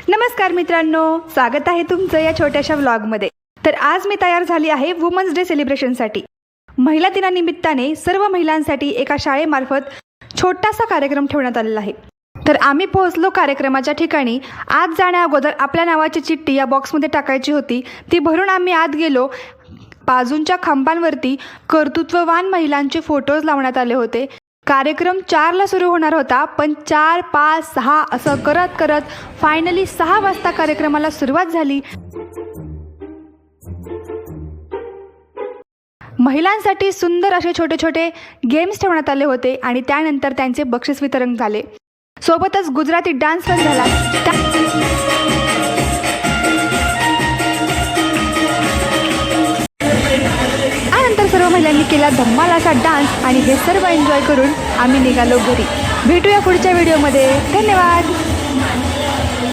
नमस्कार मित्रांनो, स्वागत आहे तुमचं या छोट्याशा व्लॉगमध्ये। तर आज मी तयार झाली आहे वुमन्स डे सेलिब्रेशनसाठी। महिला दिनानिमित्ताने सर्व महिलांसाठी एका शाळेमार्फत छोटासा कार्यक्रम ठेवण्यात आलेला आहे। तर आम्ही पोहोचलो कार्यक्रमाच्या ठिकाणी। आत जाण्या अगोदर आपल्या नावाची चिठ्ठी या बॉक्समध्ये टाकायची होती। ती भरून आम्ही आत गेलो। बाजूंच्या खांबांवरती कर्तृत्ववान महिलांचे फोटोज लावण्यात आले होते। कार्यक्रम 4ला सुरू होणार होता, पण 4, 5, 6 असं करत करत फायनली 6 वाजता कार्यक्रमाला सुरुवात झाली। महिलांसाठी सुंदर असे छोटे छोटे गेम्स ठेवण्यात आले होते आणि त्यानंतर त्यांचे बक्षीस वितरण झाले। सोबतच गुजराती डान्स पण झाला। त्यानंतर सर्व महिलांनी केला धम्माल असा डान्स आणि हे सर्व एन्जॉय करून आम्ही निघालो घरी। भेटूया पुढच्या व्हिडिओमध्ये। धन्यवाद।